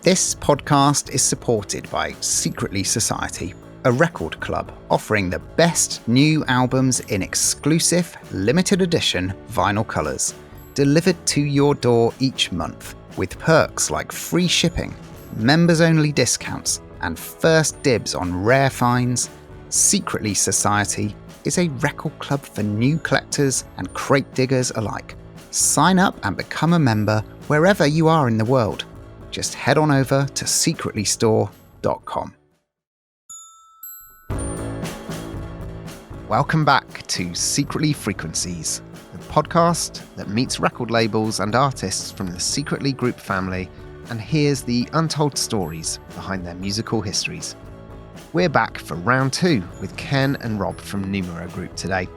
This podcast is supported by Secretly Society, a record club offering the best new albums in exclusive, limited edition vinyl colours, delivered to your door each month, with perks like free shipping, members-only discounts, and first dibs on rare finds. Secretly Society is a record club for new collectors and crate diggers alike. Sign up and become a member wherever you are in the world. Just head on over to secretlystore.com. Welcome back to Secretly Frequencies, the podcast that meets record labels and artists from the Secretly Group family and hears the untold stories behind their musical histories. We're back for round 2 with Ken and Rob from Numero Group today.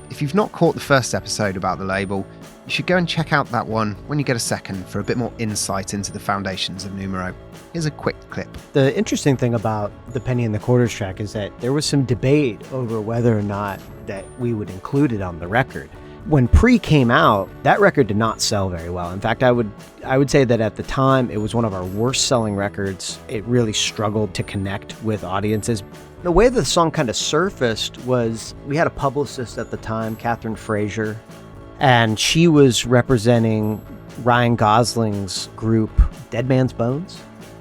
If you've not caught the first episode about the label, you should go and check out that one when you get a second for a bit more insight into the foundations of Numero. Here's a quick clip. The interesting thing about the Penny and the Quarters track is that there was some debate over whether or not that we would include it on the record. When Pre came out, that record did not sell very well. In fact, I would say that at the time, it was one of our worst selling records. It really struggled to connect with audiences. The way the song kind of surfaced was we had a publicist at the time, Catherine Frazier, and she was representing Ryan Gosling's group, Dead Man's Bones.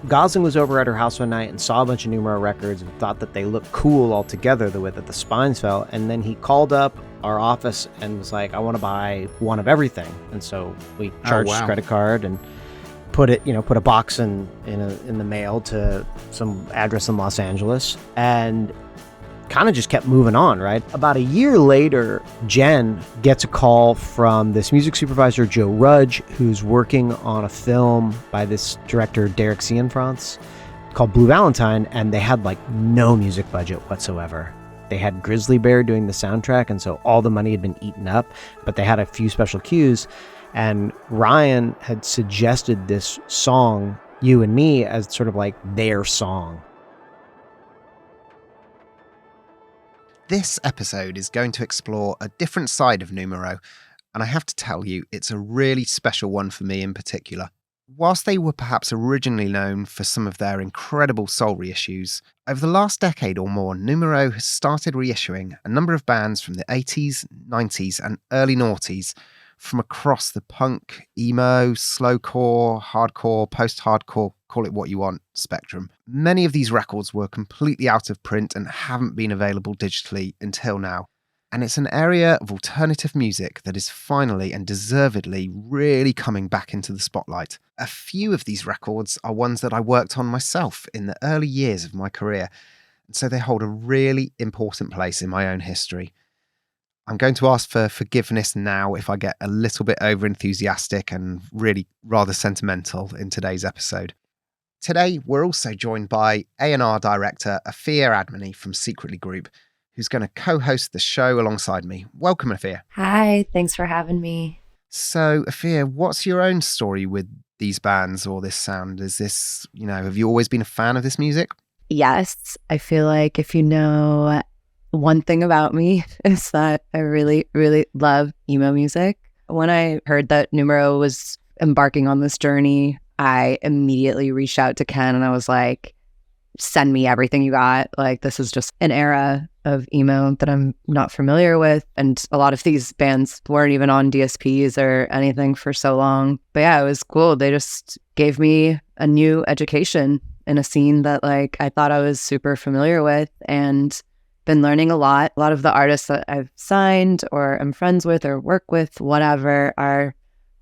Gosling was over at her house one night and saw a bunch of Numero records and thought that they looked cool all together, the way that the spines fell. And then he called up our office and was like, I want to buy one of everything. And so we charged his credit card and put a box in the mail to some address in Los Angeles and kind of just kept moving on, right? About a year later, Jen gets a call from this music supervisor, Joe Rudge, who's working on a film by this director, Derek Cianfrance, called Blue Valentine, and they had like no music budget whatsoever. They had Grizzly Bear doing the soundtrack, and so all the money had been eaten up, but they had a few special cues, and Ryan had suggested this song, You and Me, as sort of like their song. This episode is going to explore a different side of Numero, and I have to tell you, it's a really special one for me in particular. Whilst they were perhaps originally known for some of their incredible soul reissues, over the last decade or more, Numero has started reissuing a number of bands from the 80s, 90s, and early noughties from across the punk, emo, slowcore, hardcore, post-hardcore, call it what you want, spectrum. Many of these records were completely out of print and haven't been available digitally until now. And it's an area of alternative music that is finally and deservedly really coming back into the spotlight. A few of these records are ones that I worked on myself in the early years of my career, and so they hold a really important place in my own history. I'm going to ask for forgiveness now if I get a little bit over-enthusiastic and really rather sentimental in today's episode. Today, we're also joined by A&R director Ophir Admony from Secretly Group, who's going to co-host the show alongside me. Welcome, Ophir. Hi, thanks for having me. So, Ophir, what's your own story with these bands or this sound? Is this, have you always been a fan of this music? Yes, I feel like if you know one thing about me is that I really, really love emo music. When I heard that Numero was embarking on this journey, I immediately reached out to Ken and I was like, send me everything you got. Like, this is just an era of emo that I'm not familiar with. And a lot of these bands weren't even on DSPs or anything for so long. But yeah, it was cool. They just gave me a new education in a scene that like I thought I was super familiar with and been learning a lot. A lot of the artists that I've signed or am friends with or work with, whatever, are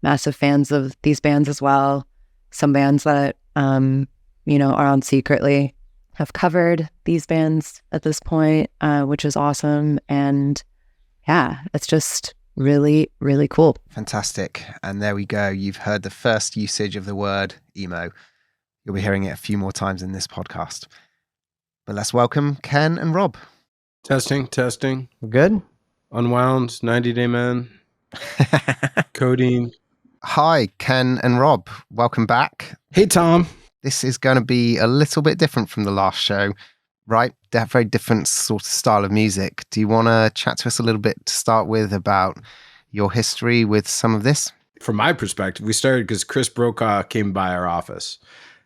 massive fans of these bands as well. Some bands that, are on Secretly have covered these bands at this point, which is awesome. And yeah, it's just really, really cool. Fantastic. And there we go. You've heard the first usage of the word emo. You'll be hearing it a few more times in this podcast. But let's welcome Ken and Rob. Testing. We're good? Unwound, 90 Day Man, Codeine. Hi, Ken and Rob. Welcome back. Hey, Tom. This is going to be a little bit different from the last show, right? Very different sort of style of music. Do you want to chat to us a little bit to start with about your history with some of this? From my perspective, we started because Chris Brokaw came by our office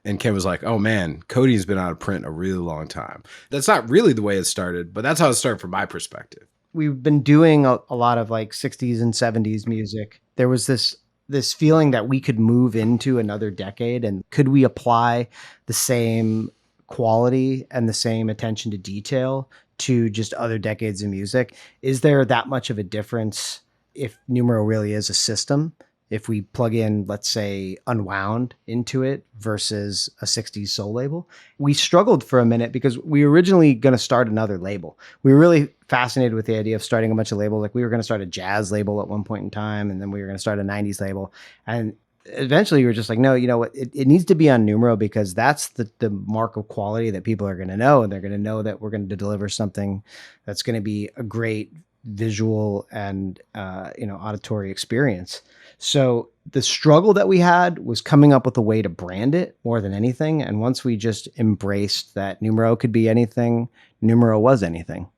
And Ken was like, oh man, Codeine's been out of print a really long time. That's not really the way it started, but that's how it started from my perspective. We've been doing a lot of like 60s and 70s music. There was this feeling that we could move into another decade, and could we apply the same quality and the same attention to detail to just other decades of music? Is there that much of a difference if Numero really is a system? If we plug in, let's say, Unwound into it versus a 60s soul label? We struggled for a minute because we were originally going to start another label. We were really fascinated with the idea of starting a bunch of labels. Like we were going to start a jazz label at one point in time, and then we were going to start a 90s label. And eventually we were just like, no, you know what? It needs to be on Numero because that's the mark of quality that people are going to know. And they're going to know that we're going to deliver something that's going to be a great visual and auditory experience. So the struggle that we had was coming up with a way to brand it more than anything. And once we just embraced that Numero could be anything, Numero was anything.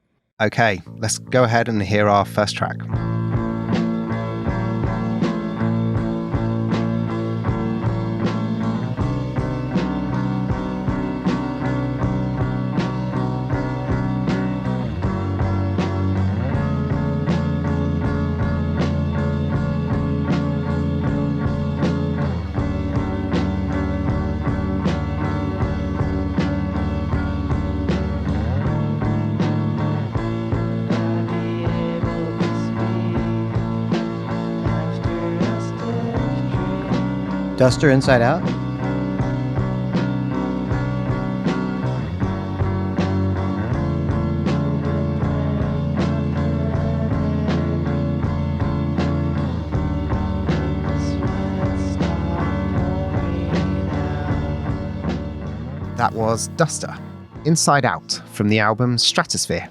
Okay, let's go ahead and hear our first track. Duster Inside Out? That was Duster, Inside Out, from the album Stratosphere.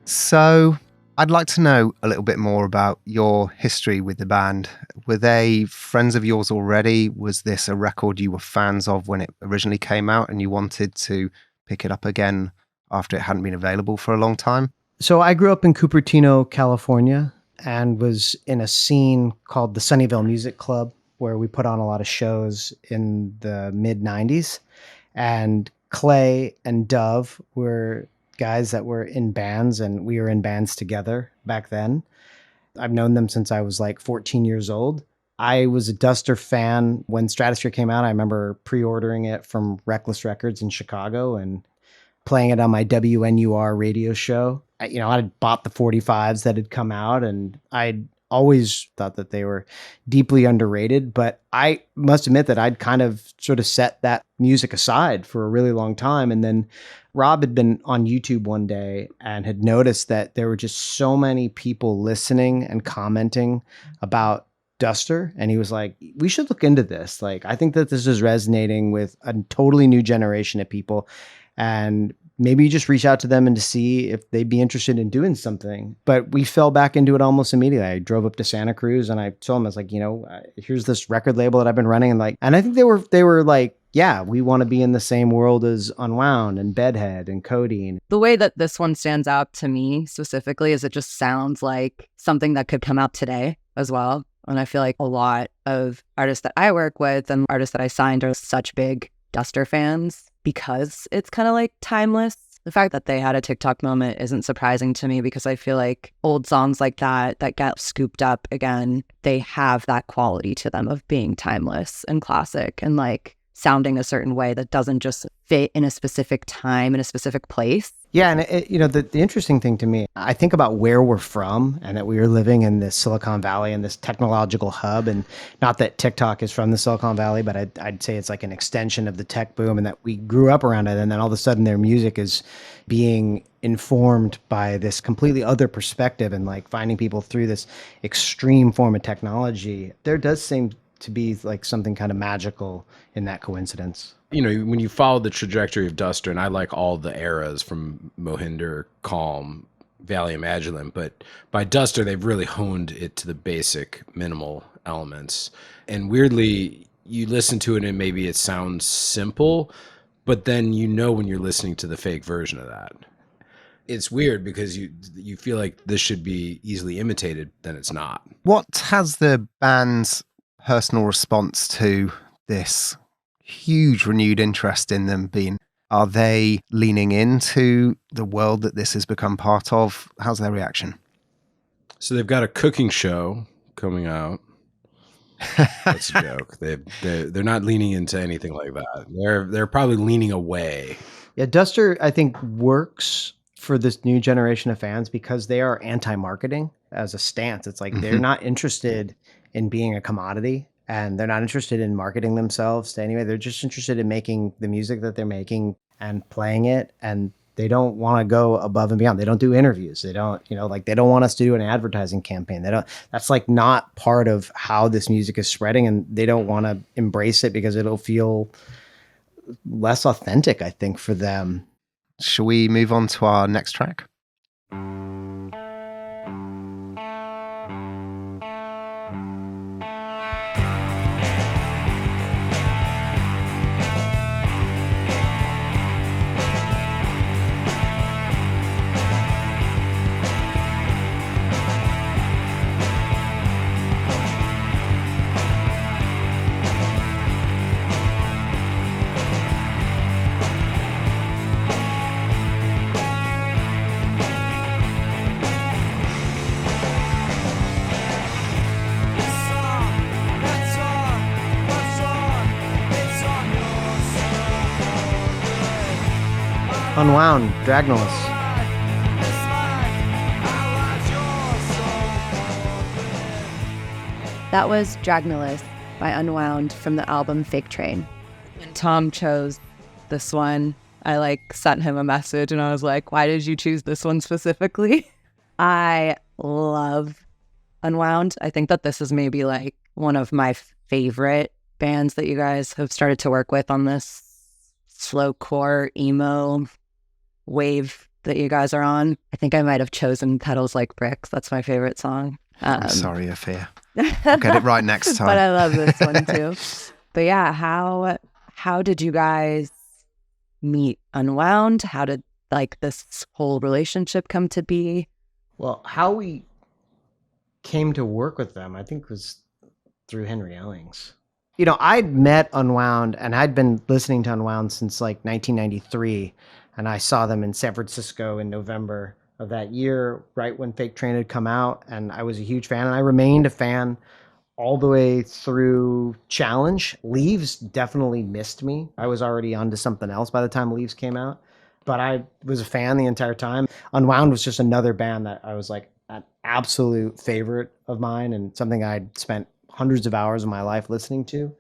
So, I'd like to know a little bit more about your history with the band. Were they friends of yours already? Was this a record you were fans of when it originally came out and you wanted to pick it up again after it hadn't been available for a long time? So I grew up in Cupertino, California, and was in a scene called the Sunnyvale Music Club, where we put on a lot of shows in the mid-90s. And Clay and Dove were guys that were in bands, and we were in bands together back then. I've known them since I was like 14 years old. I was a Duster fan when Stratosphere came out. I remember pre-ordering it from Reckless Records in Chicago and playing it on my WNUR radio show. I bought the 45s that had come out, and I'd always thought that they were deeply underrated, but I must admit that I'd kind of sort of set that music aside for a really long time. And then Rob had been on YouTube one day and had noticed that there were just so many people listening and commenting about Duster. And he was like, we should look into this. Like, I think that this is resonating with a totally new generation of people. And maybe you just reach out to them and to see if they'd be interested in doing something. But we fell back into it almost immediately. I drove up to Santa Cruz and I told them, I was like, here's this record label that I've been running. And I think they were like, yeah, we want to be in the same world as Unwound and Bedhead and Codeine. The way that this one stands out to me specifically is it just sounds like something that could come out today as well. And I feel like a lot of artists that I work with and artists that I signed are such big Duster fans because it's kind of like timeless. The fact that they had a TikTok moment isn't surprising to me because I feel like old songs like that get scooped up again, they have that quality to them of being timeless and classic and like sounding a certain way that doesn't just fit in a specific time in a specific place. Yeah, and the interesting thing to me, I think about where we're from and that we are living in this Silicon Valley and this technological hub, and not that TikTok is from the Silicon Valley, but I'd say it's like an extension of the tech boom and that we grew up around it, and then all of a sudden their music is being informed by this completely other perspective and like finding people through this extreme form of technology. There does seem to be like something kind of magical in that coincidence. When you follow the trajectory of Duster, and I like all the eras from Mohinder, Calm, Valium, Agilent, but by Duster, they've really honed it to the basic minimal elements. And weirdly, you listen to it and maybe it sounds simple, but then when you're listening to the fake version of that. It's weird because you feel like this should be easily imitated, then it's not. What has the band's personal response to this huge renewed interest in them been? Are they leaning into the world that this has become part of? How's their reaction? So they've got a cooking show coming out. That's a joke. They're not leaning into anything like that. They're probably leaning away. Yeah, Duster, I think, works for this new generation of fans because they are anti-marketing as a stance. It's like they're not interested in being a commodity, and they're not interested in marketing themselves to anyway. They're just interested in making the music that they're making and playing it, and they don't want to go above and beyond. They don't do interviews. They don't, they don't want us to do an advertising campaign. That's like not part of how this music is spreading, and they don't want to embrace it because it'll feel less authentic, I think, for them. Shall we move on to our next track? Unwound, Dragnolus. That was Dragnolus by Unwound from the album Fake Train. When Tom chose this one, I sent him a message and I was like, why did you choose this one specifically? I love Unwound. I think that this is maybe one of my favorite bands that you guys have started to work with on this slowcore emo wave that you guys are on. I think I might have chosen Petals Like Bricks. That's my favorite song. I'm sorry, Ophir. I'll get it right next time. But I love this one too. But yeah, how did you guys meet Unwound? How did this whole relationship come to be? Well, how we came to work with them, I think, was through Henry Ellings. I'd met Unwound and I'd been listening to Unwound since 1993. And I saw them in San Francisco in November of that year, right when Fake Train had come out. And I was a huge fan. And I remained a fan all the way through Challenge. Leaves definitely missed me. I was already onto something else by the time Leaves came out. But I was a fan the entire time. Unwound was just another band that I was an absolute favorite of mine and something I'd spent hundreds of hours of my life listening to.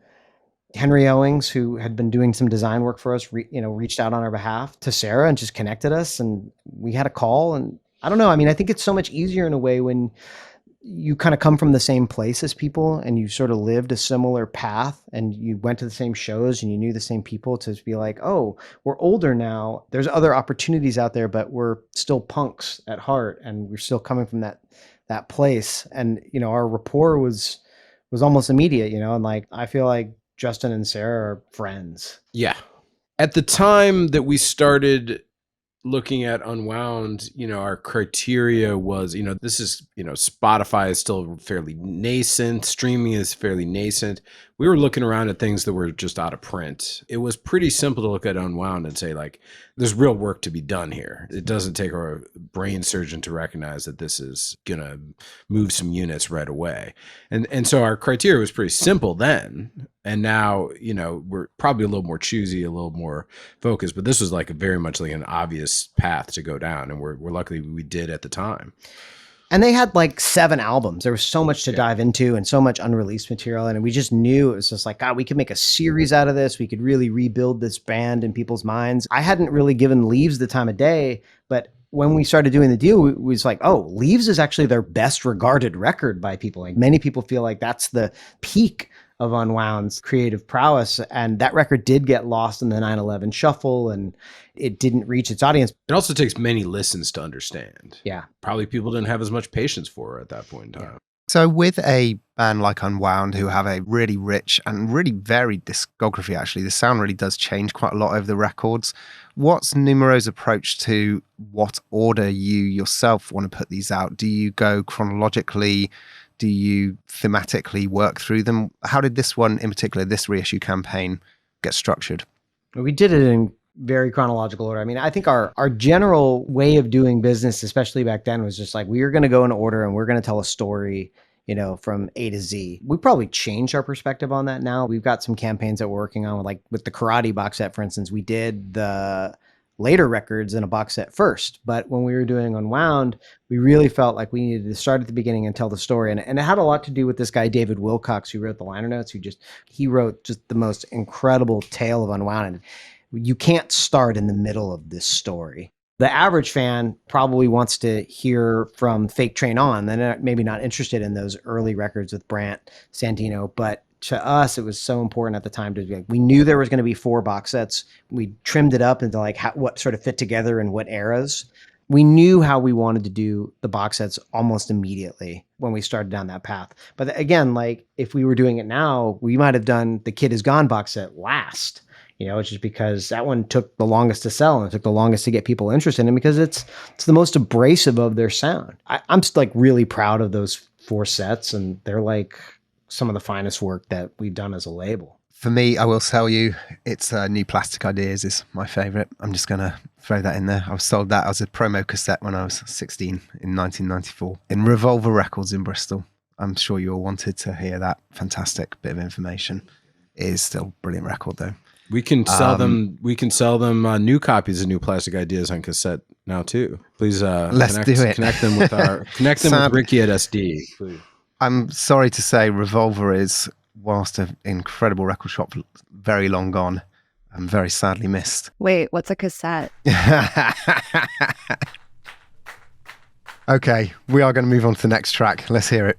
Henry Owings, who had been doing some design work for us, reached out on our behalf to Sarah and just connected us, and we had a call. And I don't know. I mean, I think it's so much easier in a way when you kind of come from the same place as people and you sort of lived a similar path and you went to the same shows and you knew the same people, to be like, oh, we're older now. There's other opportunities out there, but we're still punks at heart and we're still coming from that place. And, our rapport was almost immediate, and I feel like Justin and Sarah are friends. Yeah. At the time that we started looking at Unwound, our criteria was, this is, Spotify is still fairly nascent. Streaming is fairly nascent. We were looking around at things that were just out of print. It was pretty simple to look at Unwound and say, there's real work to be done here. It doesn't take a brain surgeon to recognize that this is going to move some units right away. And so our criteria was pretty simple then. And now, we're probably a little more choosy, a little more focused, but this was very much an obvious path to go down. And we're lucky we did at the time. And they had 7 albums. There was so much to dive into and so much unreleased material. And we just knew it was just God, we could make a series out of this. We could really rebuild this band in people's minds. I hadn't really given Leaves the time of day, but when we started doing the deal, we was Leaves is actually their best regarded record by people. Many people feel that's the peak of Unwound's creative prowess. And that record did get lost in the 9/11 shuffle and it didn't reach its audience. It also takes many listens to understand. Yeah. Probably people didn't have as much patience for it at that point in time. Yeah. So with a band like Unwound, who have a really rich and really varied discography, actually, the sound really does change quite a lot over the records. What's Numero's approach to what order you yourself want to put these out? Do you go chronologically? Do you thematically work through them? How did this one in particular, this reissue campaign, get structured? We did it in very chronological order. I mean, I think our general way of doing business, especially back then, was just like, we are going to go in order and we're going to tell a story, from A to Z. We probably changed our perspective on that now. We've got some campaigns that we're working on, like with the Karate box set, for instance. We did the later records in a box set first. But when we were doing Unwound, we really felt like we needed to start at the beginning and tell the story. And it had a lot to do with this guy, David Wilcox, who wrote the liner notes, he wrote just the most incredible tale of Unwound. And you can't start in the middle of this story. The average fan probably wants to hear from Fake Train On. They're maybe not interested in those early records with Brant, Santino, but to us, it was so important at the time to be like, we knew there was going to be 4 box sets. We trimmed it up into like what sort of fit together in what eras. We knew how we wanted to do the box sets almost immediately when we started down that path. But again, like if we were doing it now, we might have done the Kid Is Gone box set last. It's just because that one took the longest to sell and it took the longest to get people interested in it because it's the most abrasive of their sound. I'm just like really proud of those 4 sets, and they're like some of the finest work that we've done as a label. For me, I will tell you, it's New Plastic Ideas is my favorite. I'm just going to throw that in there. I was sold that as a promo cassette when I was 16 in 1994 in Revolver Records in Bristol. I'm sure you all wanted to hear that fantastic bit of information. It is still a brilliant record though. We can sell them. We can sell them new copies of New Plastic Ideas on cassette now too. Please, let's do it. Connect them with with Ricky at SD. Please. I'm sorry to say, Revolver is, whilst an incredible record shop, very long gone. I'm very sadly missed. Wait, what's a cassette? Okay, we are going to move on to the next track. Let's hear it.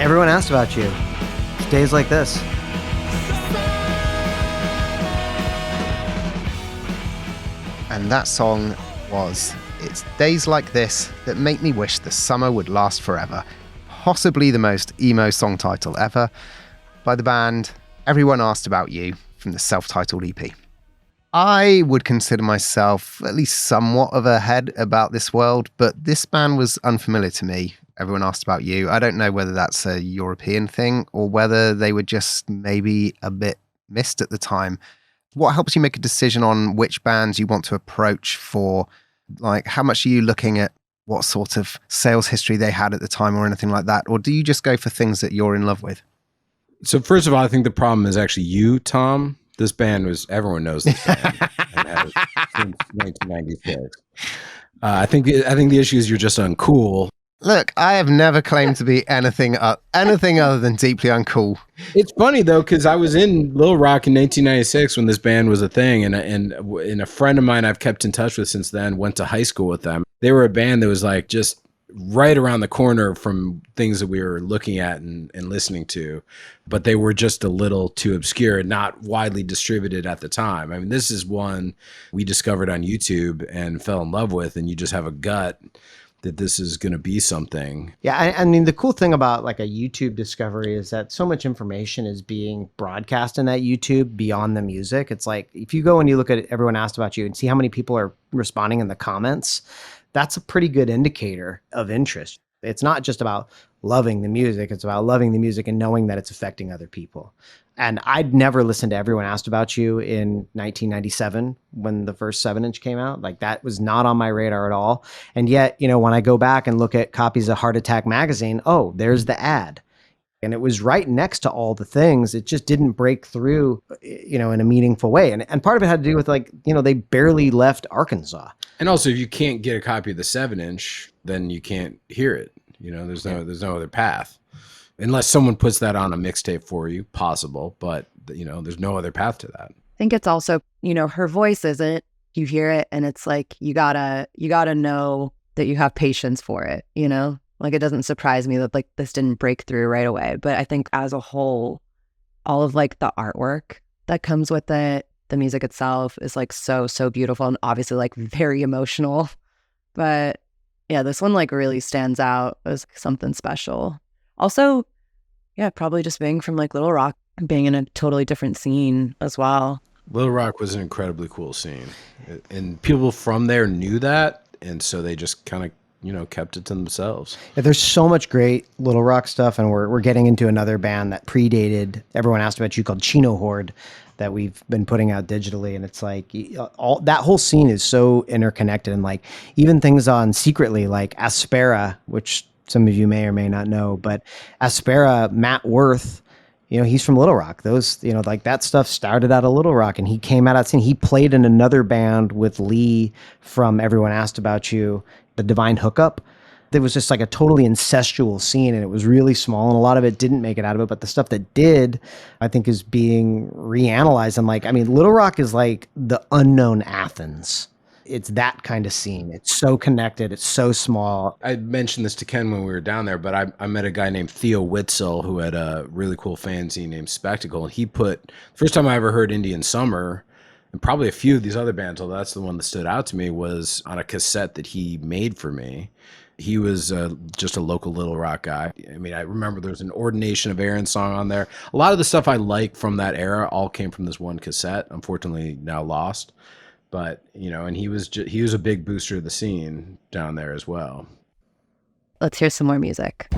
Everyone asked about you. Days like this. And that song was It's Days Like This That Make Me Wish the Summer Would Last Forever. Possibly the most emo song title ever, by the band Everyone Asked About You from the self-titled EP. I would consider myself at least somewhat of a head about this world, but this band was unfamiliar to me. Everyone Asked About You. I don't know whether that's a European thing or whether they were just maybe a bit missed at the time. What helps you make a decision on which bands you want to approach for? Like, how much are you looking at what sort of sales history they had at the time or anything like that? Or do you just go for things that you're in love with? So first of all, I think the problem is actually you, Tom. This band everyone knows this band and has since 1996. I think the issue is you're just uncool. Look, I have never claimed to be anything other than deeply uncool. It's funny though, because I was in Little Rock in 1996 when this band was a thing, and a friend of mine I've kept in touch with since then went to high school with them. They were a band that was like just right around the corner from things that we were looking at and listening to, but they were just a little too obscure, not widely distributed at the time. I mean, this is one we discovered on YouTube and fell in love with, and you just have a gut that this is going to be something. Yeah, I mean, the cool thing about like a YouTube discovery is that so much information is being broadcast in that YouTube beyond the music. It's like, if you go and you look at Everyone Asked About You and see how many people are responding in the comments, that's a pretty good indicator of interest. It's not just about loving the music. It's about loving the music and knowing that it's affecting other people. And I'd never listened to Everyone Asked About You in 1997 when the first 7-inch came out. Like, that was not on my radar at all. And yet, when I go back and look at copies of Heart Attack magazine, oh, there's the ad. And it was right next to all the things. It just didn't break through, in a meaningful way. And part of it had to do with they barely left Arkansas. And also, if you can't get a copy of the 7-inch, then you can't hear it. There's no other path. Unless someone puts that on a mixtape for you, possible, but there's no other path to that. I think it's also, her voice isn't, you hear it and it's like, you gotta know that you have patience for it, Like, it doesn't surprise me that like this didn't break through right away. But I think as a whole, all of like the artwork that comes with it, the music itself is like so beautiful and obviously like very emotional. But yeah, this one like really stands out as something special. Also, yeah, probably just being from like Little Rock, being in a totally different scene as well. Little Rock was an incredibly cool scene, and people from there knew that, and so they just kind of, you know, kept it to themselves. Yeah, there's so much great Little Rock stuff, and we're getting into another band that predated Everyone Asked About You called Chino Horde that we've been putting out digitally, and it's like all that whole scene is so interconnected, and like even things on Secretly, like Aspera, which some of you may or may not know, but Aspera, Matt Worth, you know, he's from Little Rock. Those, you know, like that stuff started out of Little Rock, and he came out of scene. He played in another band with Lee from Everyone Asked About You, the Divine Hookup. There was just like a totally incestual scene, and it was really small, and a lot of it didn't make it out of it, but the stuff that did, I think, is being reanalyzed. And like, I mean, Little Rock is like the unknown Athens. It's that kind of scene. It's so connected. It's so small. I mentioned this to Ken when we were down there, but I met a guy named Theo Witzel who had a really cool fanzine named Spectacle. And he put, first time I ever heard Indian Summer, and probably a few of these other bands, although that's the one that stood out to me, was on a cassette that he made for me. He was just a local Little Rock guy. I mean, I remember there was an Ordination of Aaron song on there. A lot of the stuff I like from that era all came from this one cassette, unfortunately now lost. But, you know, and he was a big booster of the scene down there as well. Let's hear some more music.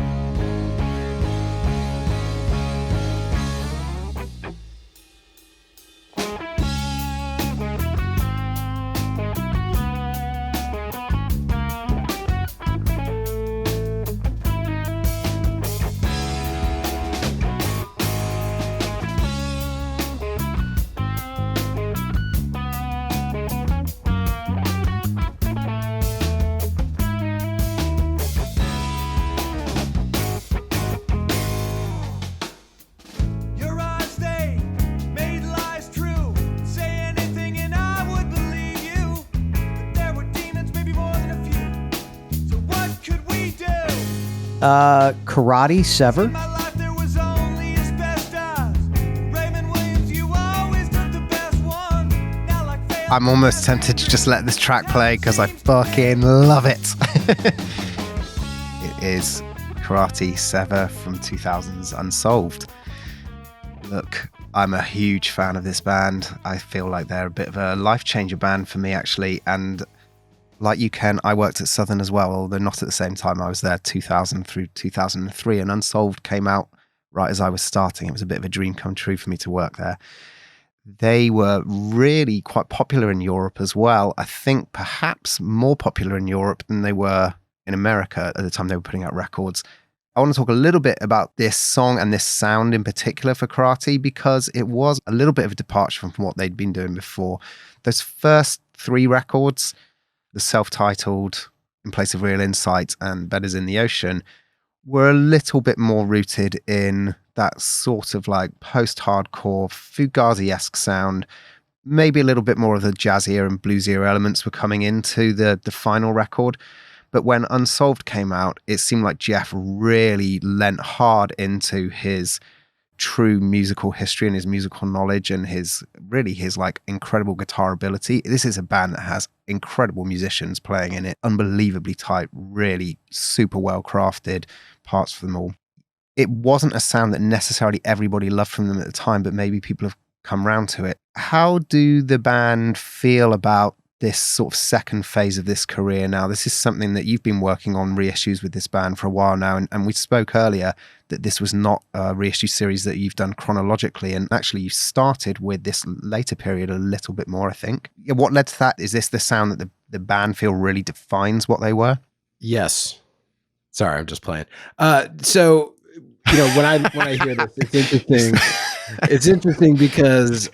Karate Sever. I'm almost tempted to just let this track play because I fucking love it. It is Karate Sever from 2000's Unsolved. Look, I'm a huge fan of this band. I feel like they're a bit of a life changer band for me, actually. And like you, Ken, I worked at Southern as well, although not at the same time. I was there 2000 through 2003, and Unsolved came out right as I was starting. It was a bit of a dream come true for me to work there. They were really quite popular in Europe as well. I think perhaps more popular in Europe than they were in America at the time they were putting out records. I want to talk a little bit about this song and this sound in particular for Karate, because it was a little bit of a departure from what they'd been doing before. Those first three records, the self-titled In Place of Real Insight and Bedhead in the Ocean, were a little bit more rooted in that sort of like post-hardcore Fugazi-esque sound. Maybe a little bit more of the jazzier and bluesier elements were coming into the final record. But when Unsolved came out, it seemed like Jeff really lent hard into his true musical history and his musical knowledge and his like incredible guitar ability. This is a band that has incredible musicians playing in it, unbelievably tight, really super well crafted parts for them all. It wasn't a sound that necessarily everybody loved from them at the time, but maybe people have come round to it. How do the band feel about this sort of second phase of this career now? This is something that you've been working on reissues with this band for a while now, and we spoke earlier that this was not a reissue series that you've done chronologically, and actually you started with this later period a little bit more, I think. What led to that? Is this the sound that the band feel really defines what they were? Yes. Sorry, I'm just playing. So, you know, when I hear this, it's interesting. It's interesting because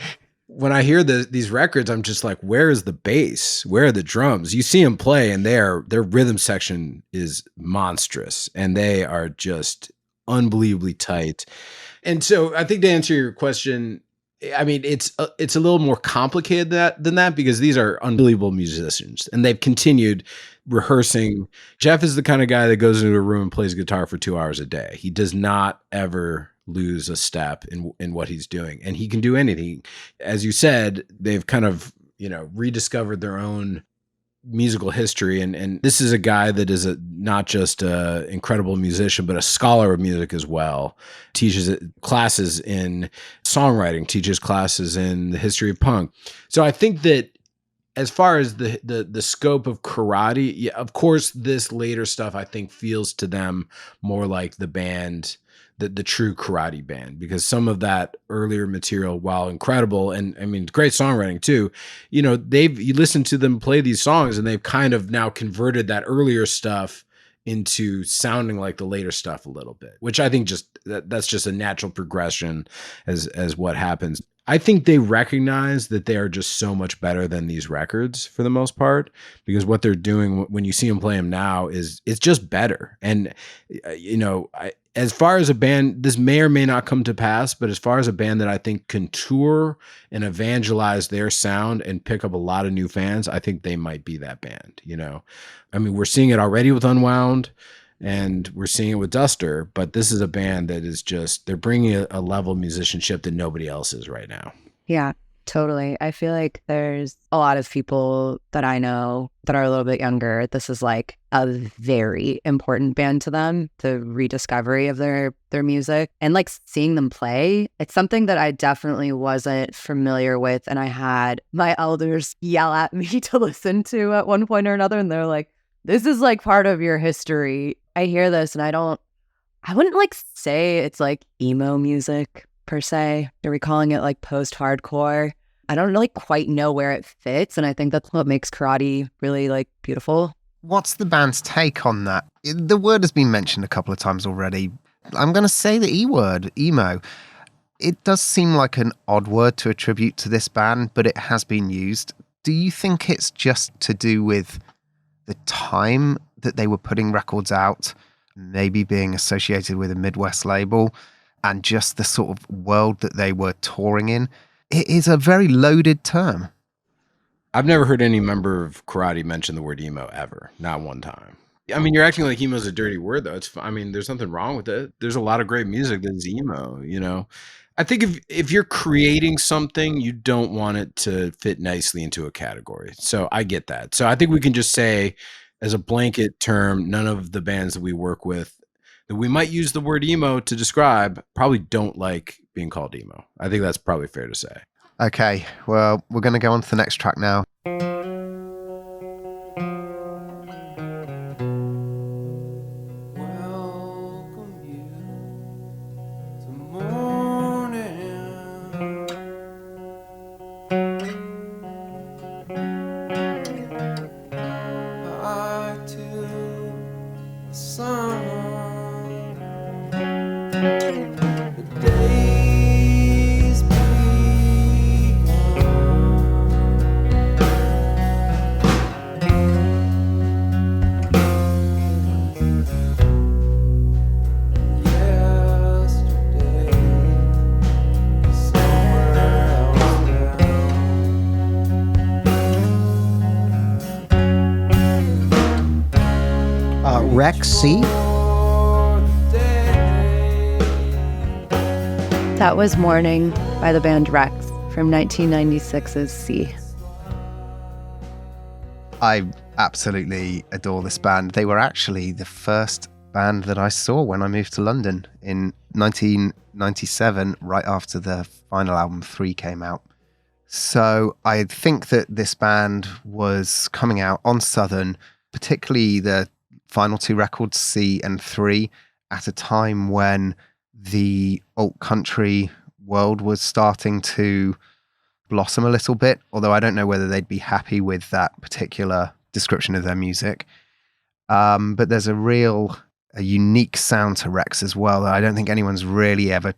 when I hear these records, I'm just like, where is the bass? Where are the drums? You see them play, and their rhythm section is monstrous, and they are just unbelievably tight. And so I think to answer your question, I mean, it's a little more complicated than that because these are unbelievable musicians, and they've continued rehearsing. Jeff is the kind of guy that goes into a room and plays guitar for 2 hours a day. He does not ever lose a step in what he's doing, and he can do anything. As you said, they've kind of rediscovered their own musical history, and this is a guy that is not just a incredible musician but a scholar of music as well. Teaches classes in songwriting, teaches classes in the history of punk. So I think that as far as the scope of karate, yeah, of course this later stuff I think feels to them more like the band, the true karate band, because some of that earlier material, while incredible, and I mean, great songwriting too, you listen to them play these songs and they've kind of now converted that earlier stuff into sounding like the later stuff a little bit, which I think that's just a natural progression as what happens. I think they recognize that they are just so much better than these records for the most part, because what they're doing when you see them play them now it's just better. And, as far as a band, this may or may not come to pass, but as far as a band that I think can tour and evangelize their sound and pick up a lot of new fans, I think they might be that band, I mean, we're seeing it already with Unwound, and we're seeing it with Duster, but this is a band that is they're bringing a level of musicianship that nobody else is right now. Yeah, totally. I feel like there's a lot of people that I know that are a little bit younger. This is like a very important band to them, the rediscovery of their music, and like seeing them play. It's something that I definitely wasn't familiar with, and I had my elders yell at me to listen to at one point or another, and they're like, this is like part of your history. I hear this and I wouldn't like say it's like emo music per se. Are we calling it like post-hardcore? I don't really quite know where it fits, and I think that's what makes karate really like beautiful. What's the band's take on that? The word has been mentioned a couple of times already. I'm going to say the E word, emo. It does seem like an odd word to attribute to this band, but it has been used. Do you think it's just to do with the time that they were putting records out, maybe being associated with a Midwest label, and just the sort of world that they were touring in? It is a very loaded term. I've never heard any member of karate mention the word emo ever. Not one time. I mean, you're acting like emo is a dirty word, though. I mean, there's nothing wrong with it. There's a lot of great music that's emo, I think if you're creating something, you don't want it to fit nicely into a category. So I get that. So I think we can just say, as a blanket term, none of the bands that we work with that we might use the word emo to describe probably don't like being called emo. I think that's probably fair to say. Okay, well, we're going to go on to the next track now. Rex C? That was Morning by the band Rex from 1996's C. I absolutely adore this band. They were actually the first band that I saw when I moved to London in 1997, right after the final album 3 came out. So I think that this band was coming out on Southern, particularly the final 2 records, C and 3, at a time when the alt country world was starting to blossom a little bit, although I don't know whether they'd be happy with that particular description of their music. But there's a unique sound to Rex as well that I don't think anyone's really ever,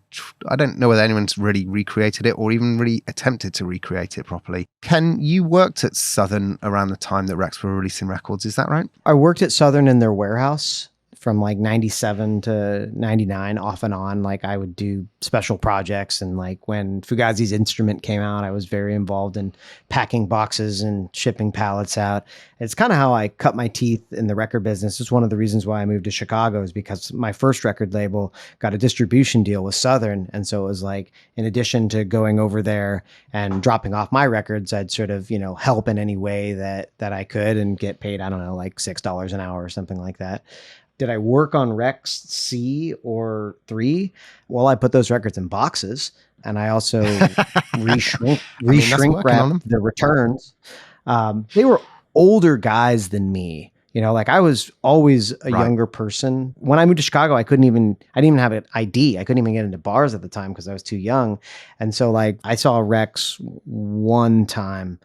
I don't know whether anyone's really recreated it or even really attempted to recreate it properly. Ken, you worked at Southern around the time that Rex were releasing records, is that right? I worked at Southern in their warehouse from like 97 to 99 off and on. Like I would do special projects, and like when Fugazi's Instrument came out, I was very involved in packing boxes and shipping pallets out. It's kind of how I cut my teeth in the record business. It's one of the reasons why I moved to Chicago, is because my first record label got a distribution deal with Southern. And so it was like, in addition to going over there and dropping off my records, I'd sort of, help in any way that I could and get paid, I don't know, like $6 an hour or something like that. Did I work on Rex C or 3? Well, I put those records in boxes, and I also reshrink wrap the returns. They were older guys than me. Like I was always a younger person. When I moved to Chicago, I didn't even have an ID. I couldn't even get into bars at the time because I was too young. And so like I saw Rex one time.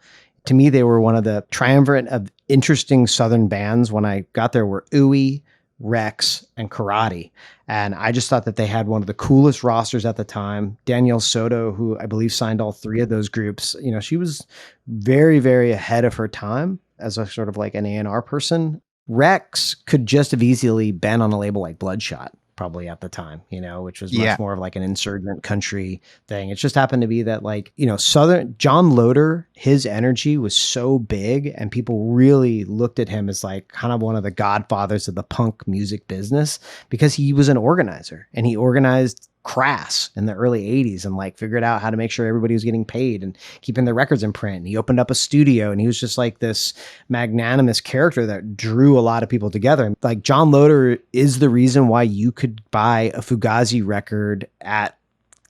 To me, they were one of the triumvirate of interesting Southern bands when I got there were Ooey, Rex, and Karate. And I just thought that they had one of the coolest rosters at the time. Danielle Soto, who I believe signed all 3 of those groups, she was very, very ahead of her time as a sort of like an A&R person. Rex could just have easily been on a label like Bloodshot, probably at the time, which was much more of like an insurgent country thing. It just happened to be that like, Southern John Loder, his energy was so big, and people really looked at him as like kind of one of the godfathers of the punk music business, because he was an organizer, and he organized Crass in the early 80s and like figured out how to make sure everybody was getting paid and keeping their records in print. And he opened up a studio, and he was just like this magnanimous character that drew a lot of people together. Like John Loder is the reason why you could buy a Fugazi record at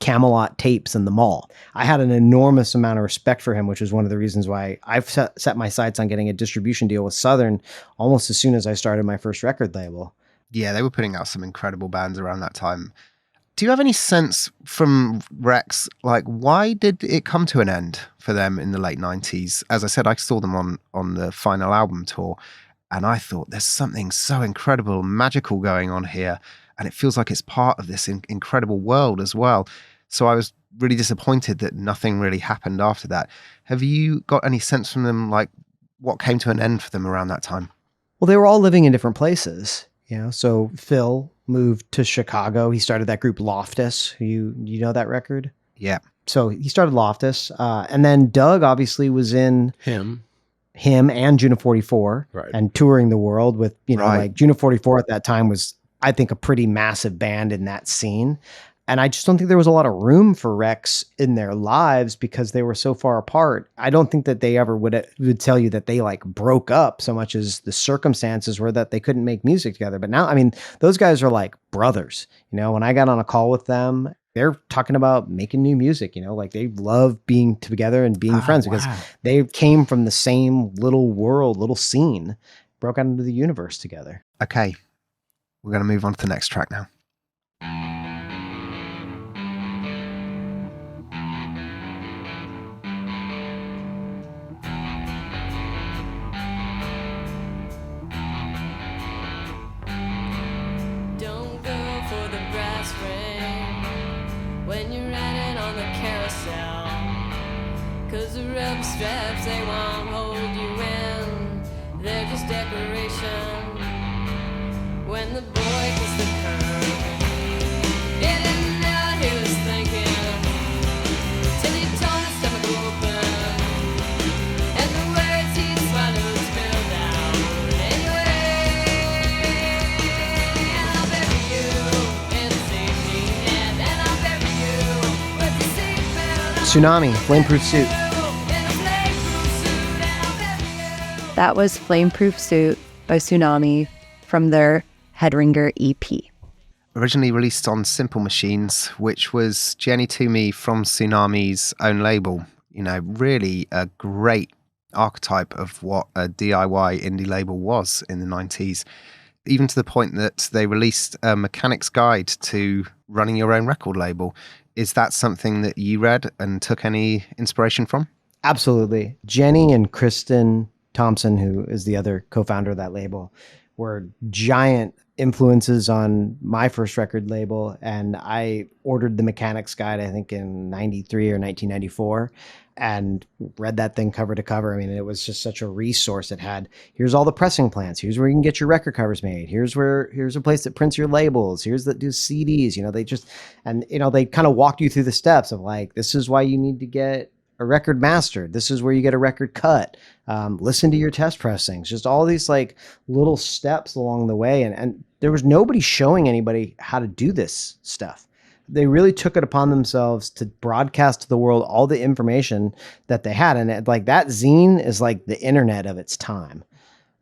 Camelot Tapes in the mall. I had an enormous amount of respect for him, which is one of the reasons why I've set my sights on getting a distribution deal with Southern almost as soon as I started my first record label. Yeah, they were putting out some incredible bands around that time. Do you have any sense from Rex, like why did it come to an end for them in the late 90s? As I said, I saw them on the final album tour, and I thought there's something so incredible, magical going on here, and it feels like it's part of this incredible world as well. So I was really disappointed that nothing really happened after that. Have you got any sense from them, like what came to an end for them around that time? Well, they were all living in different places. So Phil moved to Chicago. He started that group Loftus. You know that record? Yeah. So he started Loftus. And then Doug obviously was in him and Juno 44 and touring the world with, like Juno 44 at that time was, I think, a pretty massive band in that scene. And I just don't think there was a lot of room for Rex in their lives because they were so far apart. I don't think that they ever would tell you that they like broke up so much as the circumstances were that they couldn't make music together. But now, I mean, those guys are like brothers. When I got on a call with them, they're talking about making new music, like they love being together and being friends because they came from the same little world, little scene, broke out into the universe together. Okay, we're going to move on to the next track now. Straps, they won't hold you in. They're just decoration. When the boy kissed the curve, he didn't know what he was thinking till he tore his stomach open, and the words he swallowed spilled out anyway. And I'll bury you in a safety net, and I'll bury you with the seatbelt. Tsunami, Flameproof Suit. That was Flameproof Suit by Tsunami from their Headringer EP. Originally released on Simple Machines, which was Jenny Toomey from Tsunami's own label. Really a great archetype of what a DIY indie label was in the 90s, even to the point that they released a mechanic's guide to running your own record label. Is that something that you read and took any inspiration from? Absolutely. Jenny and Kristen Thompson, who is the other co-founder of that label, were giant influences on my first record label, and I ordered the Mechanics Guide, I think in 93 or 1994, and read that thing cover to cover. I mean, it was just such a resource. It had, here's all the pressing plants. Here's where you can get your record covers made. Here's a place that prints your labels. Here's that do CDs. They kind of walked you through the steps of like, this is why you need to get a record mastered. This is where you get a record cut. Listen to your test pressings. Just all these like little steps along the way. And there was nobody showing anybody how to do this stuff. They really took it upon themselves to broadcast to the world all the information that they had. And like that zine is like the internet of its time.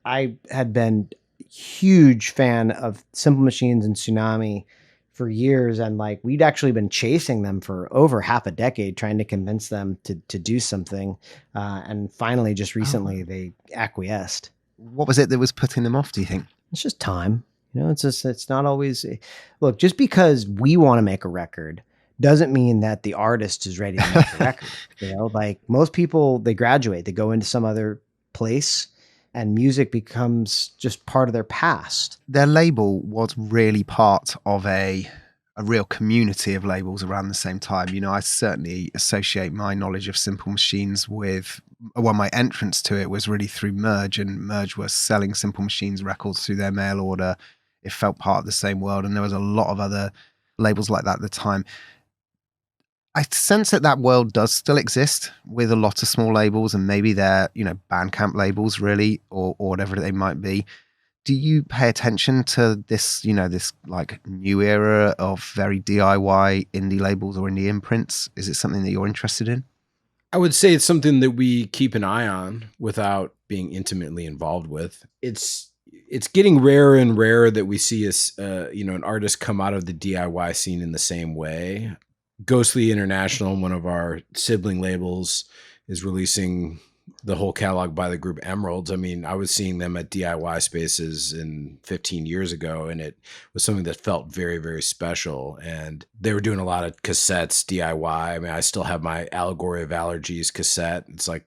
I had been a huge fan of Simple Machines and Tsunami for years. And like, we'd actually been chasing them for over half a decade, trying to convince them to do something. And finally, just recently, they acquiesced. What was it that was putting them off, do you think? It's just time. It's not always, look, just because we want to make a record doesn't mean that the artist is ready to make a record. Like most people, they graduate, they go into some other place, and music becomes just part of their past. Their label was really part of a real community of labels around the same time. I certainly associate my knowledge of Simple Machines with, well, my entrance to it was really through Merge, and Merge was selling Simple Machines records through their mail order. It felt part of the same world, and there was a lot of other labels like that at the time. I sense that world does still exist with a lot of small labels, and maybe they're, Bandcamp labels really, or whatever they might be. Do you pay attention to this, this like new era of very DIY indie labels or indie imprints? Is it something that you're interested in? I would say it's something that we keep an eye on without being intimately involved with. It's getting rarer and rarer that we see an artist come out of the DIY scene in the same way. Ghostly International, one of our sibling labels, is releasing the whole catalog by the group Emeralds. I mean, I was seeing them at DIY spaces 15 years ago, and it was something that felt very, very special. And they were doing a lot of cassettes, DIY. I mean, I still have my Allegory of Allergies cassette. It's like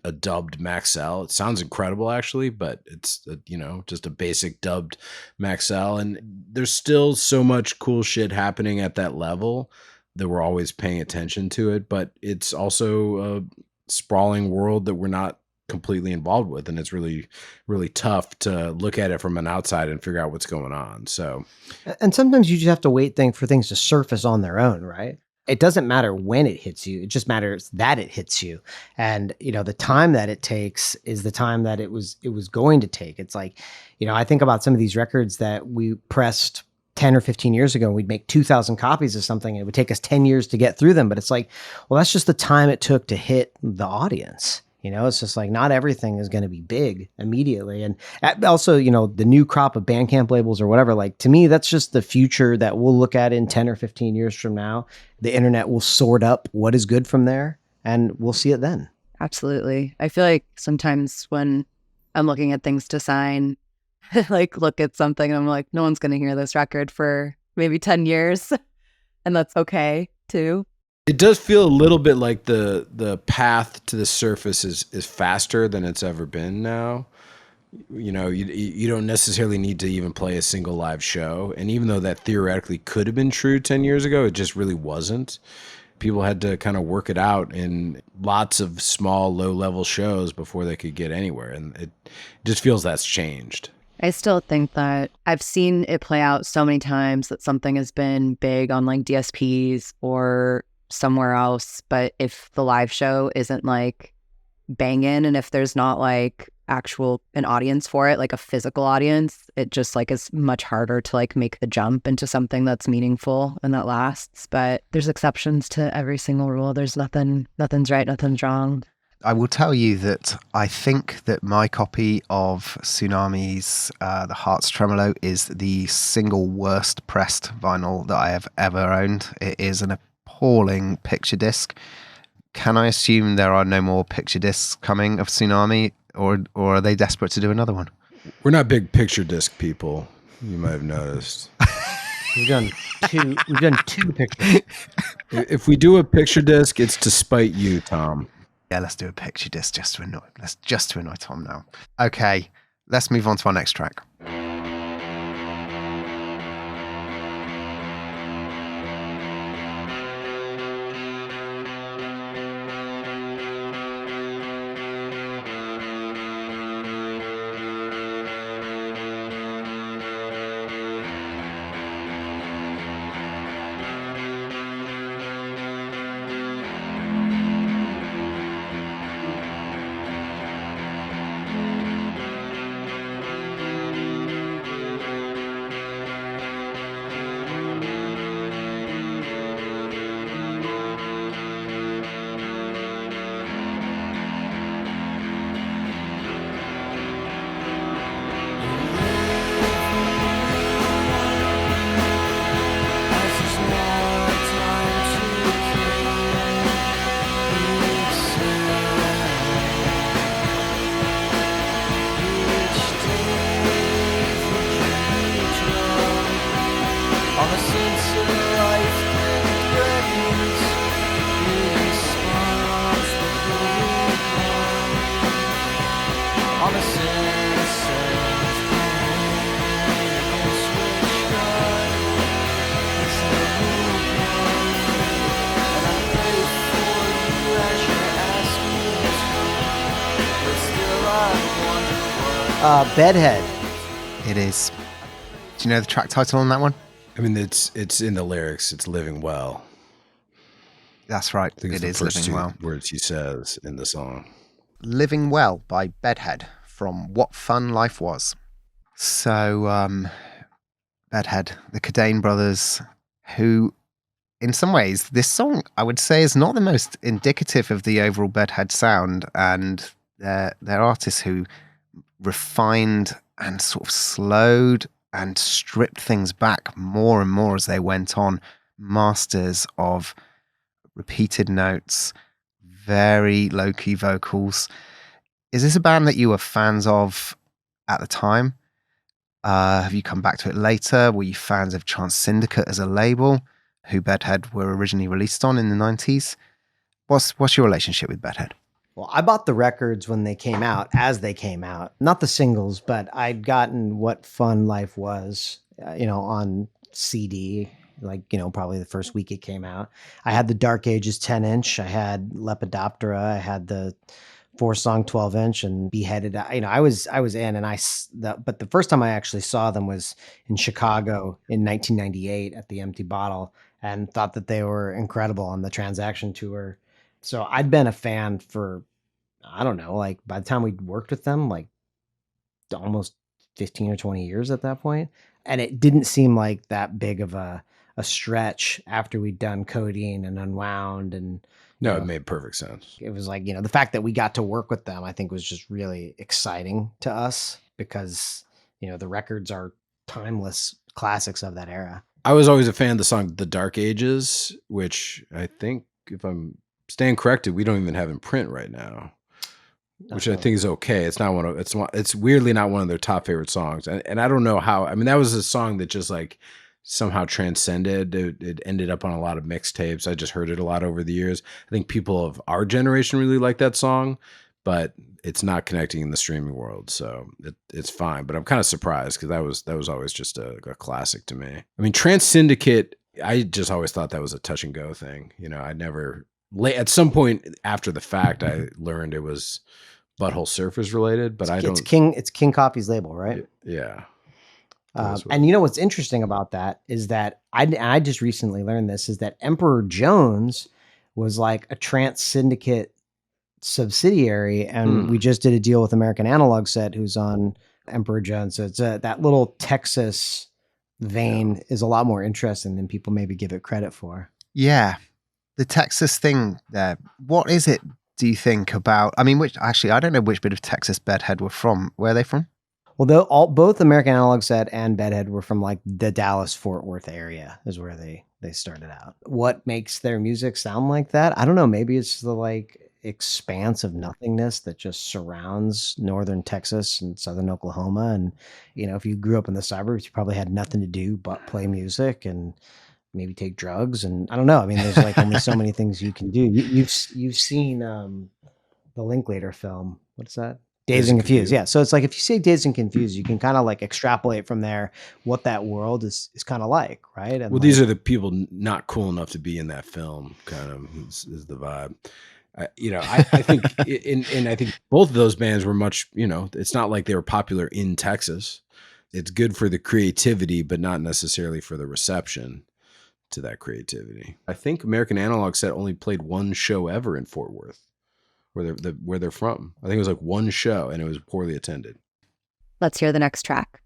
a dubbed Maxell. It sounds incredible, actually, but it's just a basic dubbed Maxell. And there's still so much cool shit happening at that level that we're always paying attention to it. But it's also a sprawling world that we're not completely involved with, and it's really, really tough to look at it from an outside and figure out what's going on. So, and sometimes you just have to wait for things to surface on their own, right? It doesn't matter when it hits you. It just matters that it hits you. And, the time that it takes is the time that it was going to take. It's like, I think about some of these records that we pressed 10 or 15 years ago, and we'd make 2,000 copies of something, and it would take us 10 years to get through them. But it's like, well, that's just the time it took to hit the audience. It's just like, not everything is going to be big immediately. And also, the new crop of Bandcamp labels or whatever, like, to me, that's just the future that we'll look at in 10 or 15 years from now. The internet will sort up what is good from there, and we'll see it then. Absolutely. I feel like sometimes when I'm looking at things to sign, like look at something and I'm like, no one's going to hear this record for maybe 10 years. And that's okay too. It does feel a little bit like the path to the surface is faster than it's ever been now. You don't necessarily need to even play a single live show. And even though that theoretically could have been true 10 years ago, it just really wasn't. People had to kind of work it out in lots of small, low-level shows before they could get anywhere. And it just feels that's changed. I still think that I've seen it play out so many times that something has been big on like DSPs or somewhere else, but if the live show isn't like banging, and if there's not like an audience for it, like a physical audience, it just like is much harder to like make the jump into something that's meaningful and that lasts. But there's exceptions to every single rule. There's nothing's right, nothing's wrong. I will tell you that I think that my copy of Tsunami's The Heart's Tremolo is the single worst pressed vinyl that I have ever owned. It is an appalling picture disc. Can I assume there are no more picture discs coming of Tsunami, or are they desperate to do another one? We're not big picture disc people. You might have noticed. We've done two pictures. If we do a picture disc, it's to spite you, Tom. Yeah, let's do a picture disc just to annoy Tom now. Okay, let's move on to our next track. Bedhead. It is. Do you know the track title on that one? I mean, it's in the lyrics. It's living well. That's right. I think it's It the is first Living two Well. words he says in the song. Living Well by Bedhead from What Fun Life Was. So, Bedhead, the Codeine brothers, who, in some ways, this song, I would say, is not the most indicative of the overall Bedhead sound, and they're artists who refined and sort of slowed and stripped things back more and more as they went on. Masters of repeated notes, very low-key vocals. Is this a band that you were fans of at the time? Have you come back to it later? Were you fans of Chance Syndicate as a label, who Bedhead were originally released on in the 90s? What's your relationship with Bedhead? Well, I bought the records when they came out, as they came out. Not the singles, but I'd gotten What Fun Life Was, on CD, probably the first week it came out. I had the Dark Ages 10-inch. I had Lepidoptera. I had the 4-song 12-inch and Beheaded. I was in, and but the first time I actually saw them was in Chicago in 1998 at the Empty Bottle, and thought that they were incredible on the Transaction tour. So I'd been a fan for, I don't know, like by the time we worked with them, like almost 15 or 20 years at that point. And it didn't seem like that big of a stretch after we'd done Codeine and Unwound. And No, it made perfect sense. it was like, the fact that we got to work with them, I think was just really exciting to us because, the records are timeless classics of that era. I was always a fan of the song The Dark Ages, which I think, if I'm staying corrected, we don't even have in print right now, which I think is okay. It's weirdly not one of their top favorite songs. And I don't know how. I mean, that was a song that just like somehow transcended. It ended up on a lot of mixtapes. I just heard it a lot over the years. I think people of our generation really like that song, but it's not connecting in the streaming world, so it's fine. But I'm kind of surprised because that was always just a classic to me. I mean, Trans Syndicate, I just always thought that was a touch and go thing. I never. At some point after the fact, I learned it was Butthole Surfers related, but It's King Coffee's label, right? Yeah. And what's interesting about that is that I just recently learned this, is that Emperor Jones was like a Trance Syndicate subsidiary, and we just did a deal with American Analog Set, who's on Emperor Jones. So it's that little Texas vein is a lot more interesting than people maybe give it credit for. Yeah. The Texas thing there, what is it, do you think, about? I mean, I don't know which bit of Texas Bedhead were from. Where are they from? Well, both American Analog Set and Bedhead were from like the Dallas-Fort Worth area is where they started out. What makes their music sound like that? I don't know. Maybe it's the like expanse of nothingness that just surrounds northern Texas and southern Oklahoma. And, if you grew up in the suburbs, you probably had nothing to do but play music and maybe take drugs. And I don't know. I mean, there's like only so many things you can do. You've seen the Linklater film. What's that? Dazed and Confused. Yeah. So it's like, if you say Dazed and Confused, you can kind of like extrapolate from there what that world is kind of like, right? And these are the people not cool enough to be in that film, kind of is the vibe. I think I think both of those bands were much, it's not like they were popular in Texas. It's good for the creativity, but not necessarily for the reception to that creativity. I think American Analog Set only played one show ever in Fort Worth, where they're from. I think it was like one show, and it was poorly attended. Let's hear the next track.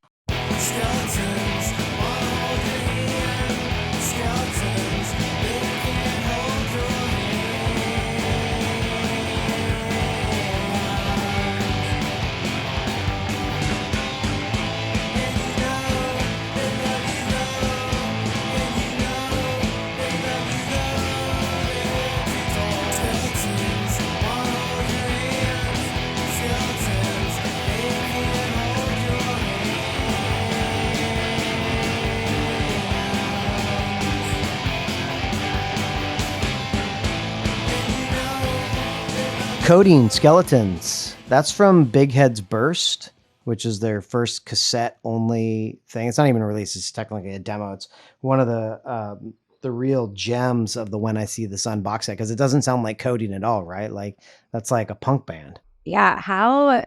Codeine, Skeletons. That's from Big Head's Burst, which is their first cassette-only thing. It's not even released. It's technically a demo. It's one of the real gems of the When I See the Sun box set, because it doesn't sound like Codeine at all, right? Like, that's like a punk band. Yeah. How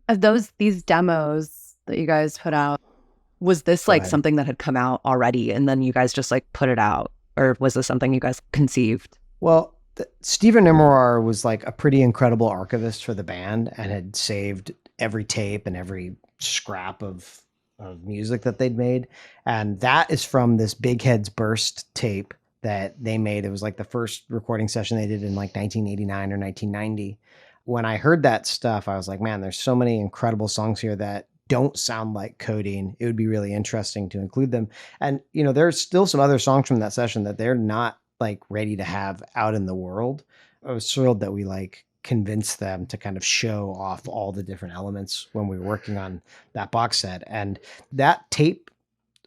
Of these demos that you guys put out, was this like ahead. something that had come out already and then you guys just like put it out? Or was this something you guys conceived? Well, Stephen Immerwahr was like a pretty incredible archivist for the band and had saved every tape and every scrap of music that they'd made. And that is from this Big Heads Burst tape that they made. It was like the first recording session they did in like 1989 or 1990. When I heard that stuff, I was like, man, there's so many incredible songs here that don't sound like Codeine. It would be really interesting to include them. And, you know, there's still some other songs from that session that they're not like ready to have out in the world. I was thrilled that we like convinced them to kind of show off all the different elements when we were working on that box set. And that tape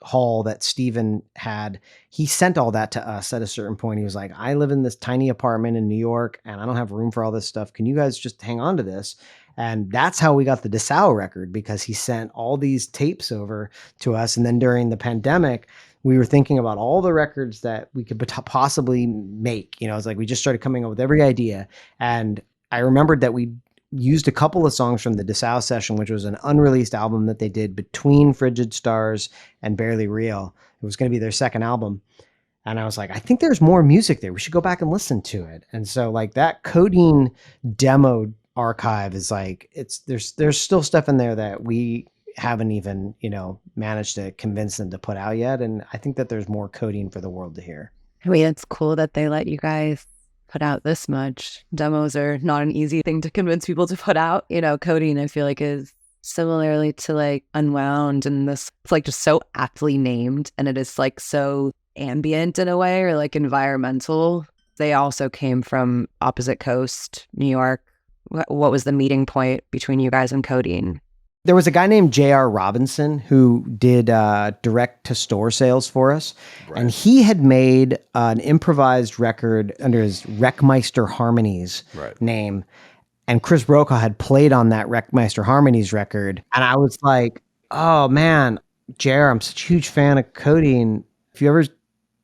haul that Steven had, he sent all that to us at a certain point. He was like, I live in this tiny apartment in New York and I don't have room for all this stuff. Can you guys just hang on to this? And that's how we got the DeSalle record, because he sent all these tapes over to us. And then during the pandemic, we were thinking about all the records that we could possibly make. You know, it's like we just started coming up with every idea. And I remembered that we used a couple of songs from the DeSalle session, which was an unreleased album that they did between Frigid Stars and Barely Real. It was going to be their second album. And I was like, I think there's more music there. We should go back and listen to it. And so like that Codeine demo archive is like, there's still stuff in there that we haven't even, you know, managed to convince them to put out yet. And I think that there's more Codeine for the world to hear. I mean, it's cool that they let you guys put out this much. Demos are not an easy thing to convince people to put out. You know, Codeine, I feel like, is similarly to like Unwound, and this, it's like just so aptly named, and it is like so ambient in a way, or like environmental. They also came from opposite coast, New York. What was the meeting point between you guys and Codeine? There was a guy named J.R. Robinson who did direct-to-store sales for us. Right. And he had made an improvised record under his Wreckmeister Harmonies name. And Chris Brokaw had played on that Wreckmeister Harmonies record. And I was like, oh, man, J.R., I'm such a huge fan of Codeine. If you ever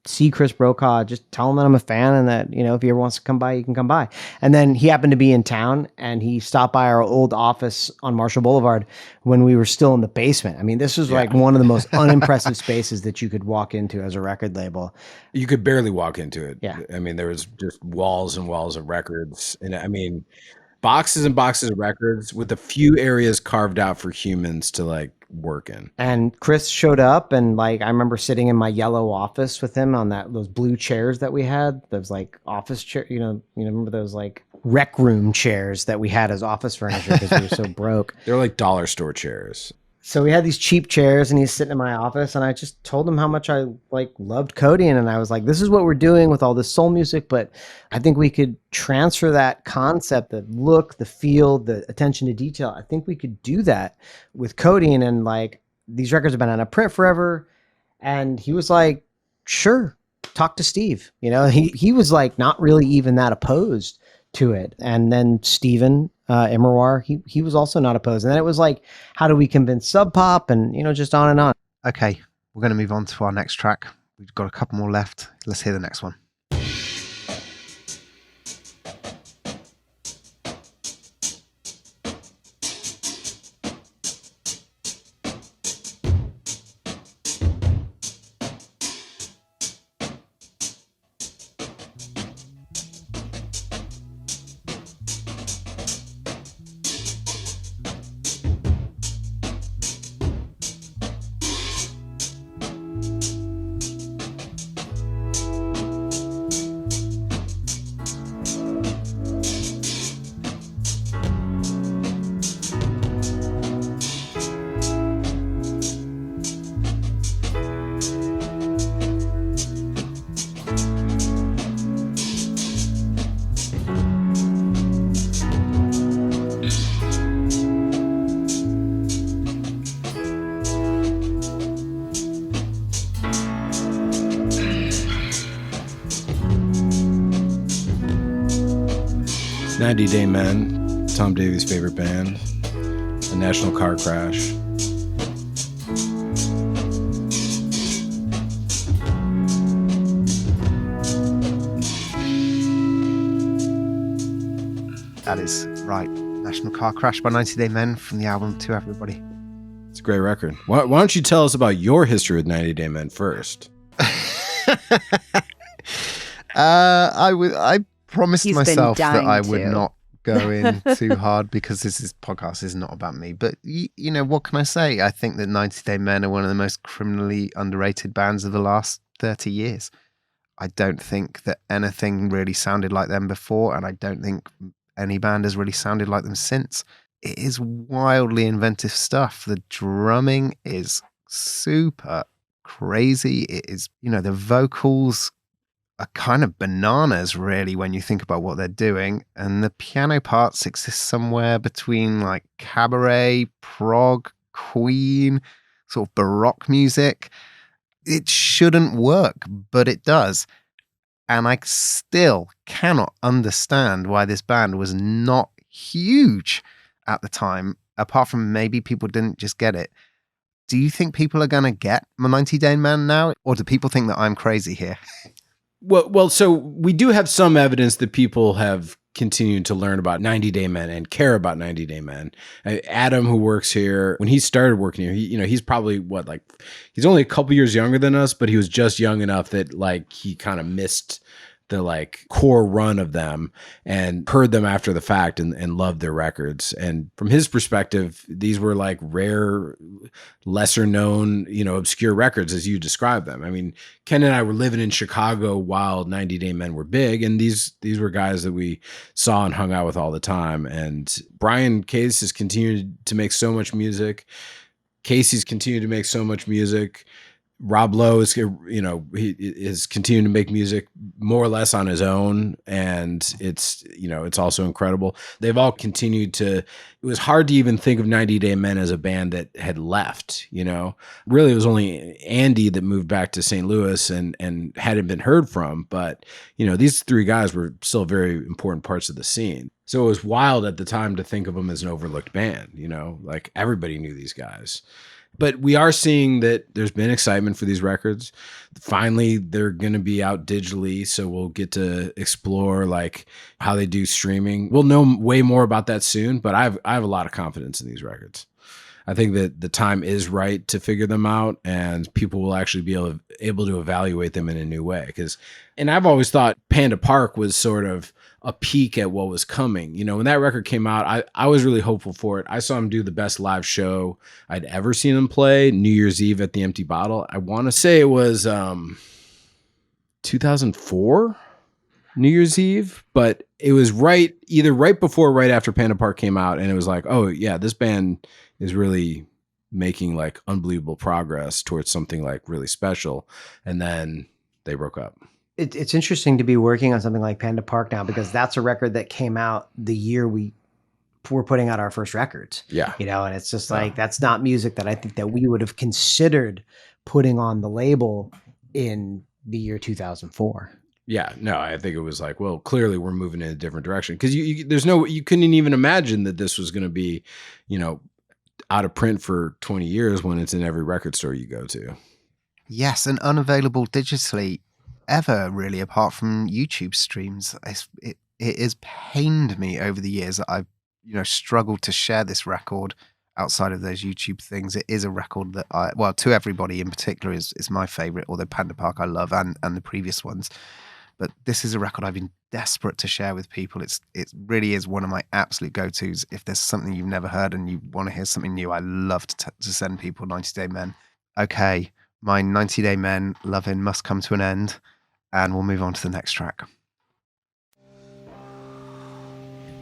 see Chris Brokaw, just tell him that I'm a fan and that, you know, if he ever wants to come by, he can come by. And then he happened to be in town and he stopped by our old office on Marshall Boulevard when we were still in the basement. I mean, this was like one of the most unimpressive spaces that you could walk into as a record label. You could barely walk into it. Yeah. I mean, there was just walls and walls of records. And I mean, boxes and boxes of records with a few areas carved out for humans to like work in. And Chris showed up, and like I remember sitting in my yellow office with him on those blue chairs that we had. Those like office chair, you know, remember those like rec room chairs that we had as office furniture because we were so broke. They're like dollar store chairs. So we had these cheap chairs, and he's sitting in my office, and I just told him how much I like loved Codeine, and I was like, this is what we're doing with all this soul music, but I think we could transfer that concept, the look, the feel, the attention to detail. I think we could do that with Codeine, and like these records have been out of print forever. And he was like, sure, talk to Steve. You know, he was like not really even that opposed to it. And then Steven Immerwahr, he was also not opposed. And then it was like, how do we convince Sub Pop, and, you know, just on and on. Okay, we're going to move on to our next track. We've got a couple more left. Let's hear the next one. 90 Day Men, Tom Davies' favorite band, a national car crash. That is right. National Car Crash by 90 Day Men from the album To Everybody. It's a great record. Why don't you tell us about your history with 90 Day Men first? I promised He's been myself that dying I would to. not go in too hard because this podcast is not about me. But you know, what can I say? I think that 90 Day Men are one of the most criminally underrated bands of the last 30 years. I don't think that anything really sounded like them before, and I don't think any band has really sounded like them since. It is wildly inventive stuff. The drumming is super crazy. It is, you know, the vocals are kind of bananas, really, when you think about what they're doing. And the piano parts exist somewhere between like cabaret, prog, Queen, sort of Baroque music. It shouldn't work, but it does. And I still cannot understand why this band was not huge at the time, apart from maybe people didn't just get it. Do you think people are going to get my 90 Day Man now? Or do people think that I'm crazy here? Well, so we do have some evidence that people have continued to learn about 90 Day Men and care about 90 Day Men. Adam, who works here, when he started working here, he's probably he's only a couple years younger than us, but he was just young enough that like he kind of missed the like core run of them and heard them after the fact and loved their records. And from his perspective, these were like rare, lesser known, obscure records as you describe them. I mean, Ken and I were living in Chicago while 90 Day Men were big. And these were guys that we saw and hung out with all the time. And Brian Case has continued to make so much music. Casey's continued to make so much music. Rob Lowe is, he is continuing to make music more or less on his own. And it's also incredible. They've all continued to, it was hard to even think of 90 Day Men as a band that had left, really it was only Andy that moved back to St. Louis and hadn't been heard from. But, these three guys were still very important parts of the scene. So it was wild at the time to think of them as an overlooked band, like everybody knew these guys. But we are seeing that there's been excitement for these records. Finally, they're going to be out digitally, so we'll get to explore like how they do streaming. We'll know way more about that soon, but I have a lot of confidence in these records. I think that the time is right to figure them out, and people will actually be able to evaluate them in a new way. And I've always thought Panda Park was sort of a peek at what was coming. When that record came out, I was really hopeful for it. I saw him do the best live show I'd ever seen him play, New Year's Eve at the Empty Bottle. I want to say it was 2004 New Year's Eve, but it was either right before or right after Panda Park came out. And it was like, oh yeah, this band is really making like unbelievable progress towards something like really special. And then they broke up. It's interesting to be working on something like Panda Park now, because that's a record that came out the year we were putting out our first records. Yeah. And it's just like, that's not music that I think that we would have considered putting on the label in the year 2004. Yeah, no, I think it was like, well, clearly we're moving in a different direction, because you couldn't even imagine that this was going to be, out of print for 20 years when it's in every record store you go to. Yes, and unavailable digitally ever, really, apart from YouTube streams. It has pained me over the years that I've struggled to share this record outside of those YouTube things. It is a record that To Everybody in particular is my favorite, although Panda Park I love, and the previous ones. But this is a record I've been desperate to share with people. It really is one of my absolute go-tos. If there's something you've never heard and you want to hear something new, I love to send people 90 Day Men. Okay, my 90 Day Men loving must come to an end, and we'll move on to the next track.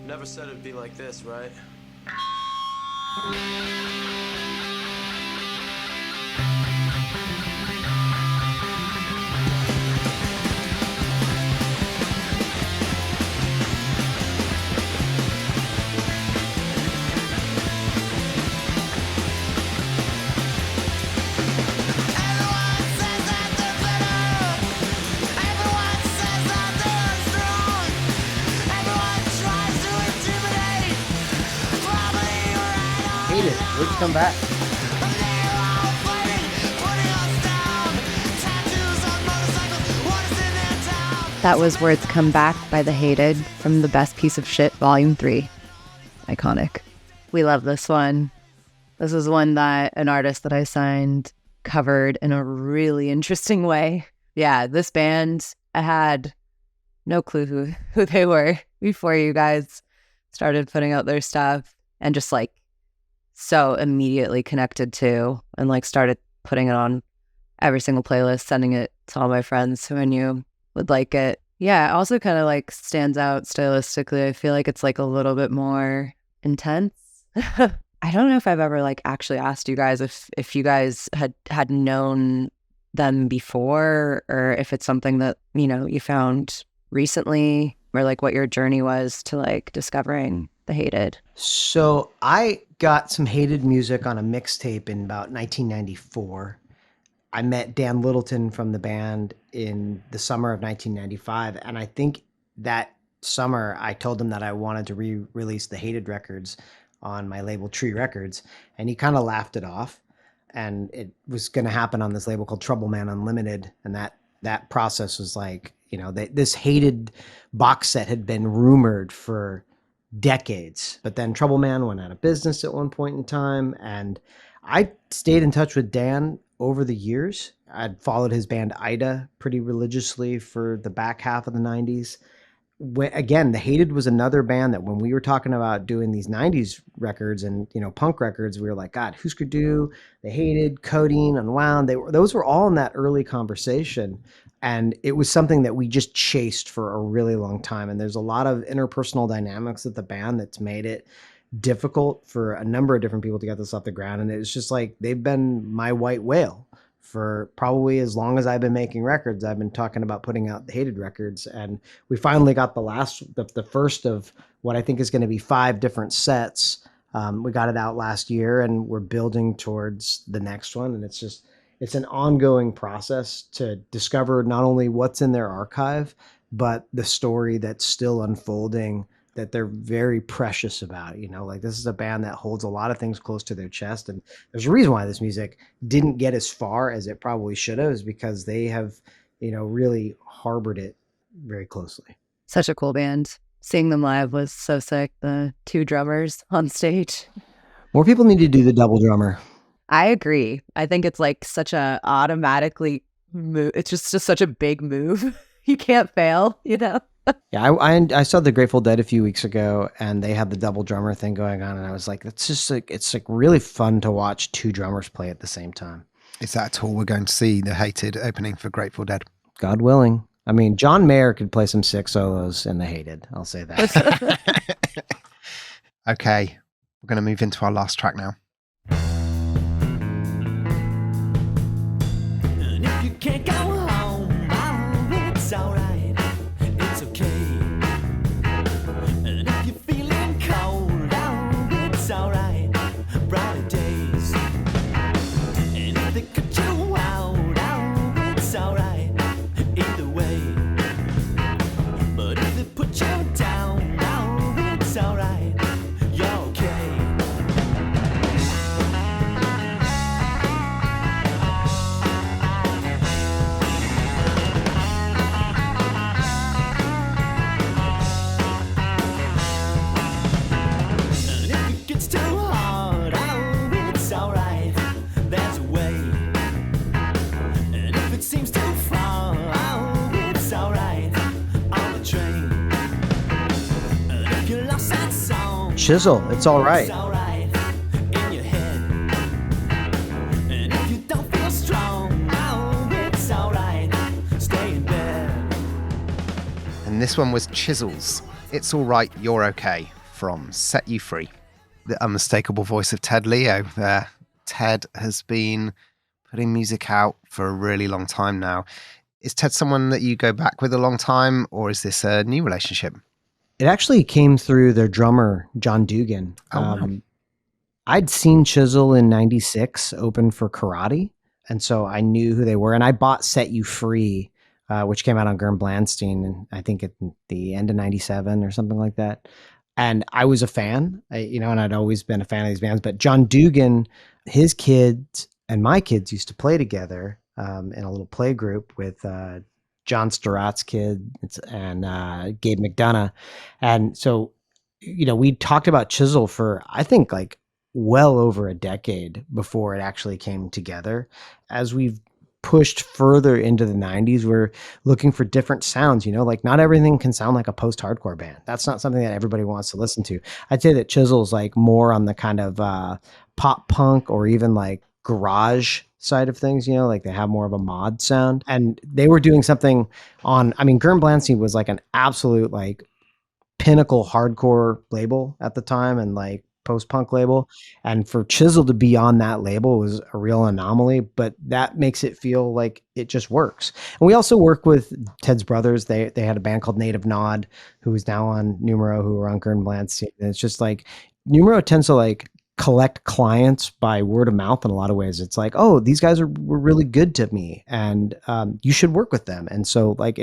Never said it'd be like this, right? Let's come back. That was Words Come Back by The Hated from The Best Piece of Shit, Volume 3. iconic. We love this one. This is one that an artist that I signed covered in a really interesting way. Yeah, this band, I had no clue who they were before you guys started putting out their stuff, and just like so immediately connected to, and like started putting it on every single playlist, sending it to all my friends who I knew would like it. Yeah, it also kind of like stands out stylistically. I feel like it's like a little bit more intense. I don't know if I've ever like actually asked you guys if you guys had known them before, or if it's something that, you know, you found recently, or like what your journey was to like discovering the Hated. So I got some Hated music on a mixtape in about 1994. I met Dan Littleton from the band in the summer of 1995. And I think that summer I told him that I wanted to re-release the Hated records on my label Tree Records. And he kind of laughed it off. And it was going to happen on this label called Trouble Man Unlimited. And that process was like, you know, this Hated box set had been rumored for decades. But then Trouble Man went out of business at one point in time. And I stayed in touch with Dan over the years. I'd followed his band Ida pretty religiously for the back half of the 90s. Again, the Hated was another band that when we were talking about doing these 90s records and, you know, punk records, we were like, God, Husker Du, the Hated, Codeine, Unwound, those were all in that early conversation. And it was something that we just chased for a really long time. And there's a lot of interpersonal dynamics at the band that's made it difficult for a number of different people to get this off the ground. And it's just like, they've been my white whale for probably as long as I've been making records. I've been talking about putting out the Hated records, and we finally got the first of what I think is going to be 5 different sets. We got it out last year, and we're building towards the next one. And it's an ongoing process to discover not only what's in their archive, but the story that's still unfolding that they're very precious about. You know, like, this is a band that holds a lot of things close to their chest. And there's a reason why this music didn't get as far as it probably should have, is because they have, you know, really harbored it very closely. Such a cool band. Seeing them live was so sick. The 2 drummers on stage. More people need to do the double drummer. I agree. I think it's like such a automatically move. It's just such a big move. You can't fail, you know? Yeah, I saw the Grateful Dead a few weeks ago, and they had the double drummer thing going on, and I was like, it's just like, it's like really fun to watch 2 drummers play at the same time. Is that at all we're going to see the Hated opening for Grateful Dead? God willing. I mean, John Mayer could play some sick solos in the Hated. I'll say that. Okay, we're going to move into our last track now. And if you can't go home, oh, it's alright, it's okay. And if you're feeling cold, oh, it's alright, brighter days. And if they cut you out, oh, it's alright, either way. But if they put you down, oh, it's alright, you're okay. And if it gets too hard, oh, it's alright, there's a way. And if it seems too far, oh, it's alright, on the train. And if you lost that song, Chisel, it's all right. it's alright, in your head. And if you don't feel strong, oh, it's alright, stay in bed. And this one was Chisels. It's All Right, You're Okay, from Set You Free. The unmistakable voice of Ted Leo there. Ted has been putting music out for a really long time now. Is Ted someone that you go back with a long time, or is this a new relationship? It actually came through their drummer, John Dugan. Oh, wow. I'd seen Chisel in 96 open for Karate, and so I knew who they were. And I bought Set You Free, which came out on Gurm Blandstein, and I think at the end of 97 or something like that. And I was a fan, and I'd always been a fan of these bands. But John Dugan, his kids and my kids used to play together in a little play group with John Sturrott's kid and Gabe McDonough. And so we talked about Chisel for, I think, like well over a decade before it actually came together. As we've pushed further into the 90s, we're looking for different sounds, like not everything can sound like a post-hardcore band. That's not something that everybody wants to listen to. I'd say that Chisel's like more on the kind of pop punk or even like garage side of things, like they have more of a mod sound. And they were doing something Gurn Blancy was like an absolute like pinnacle hardcore label at the time and like post-punk label, and for Chisel to be on that label was a real anomaly, but that makes it feel like it just works. And we also work with Ted's brothers. They had a band called Native Nod, who is now on Numero, who were on Gurn Blancy. And it's just like Numero tends to like collect clients by word of mouth in a lot of ways. It's like, oh, these guys were really good to me, and you should work with them. And so like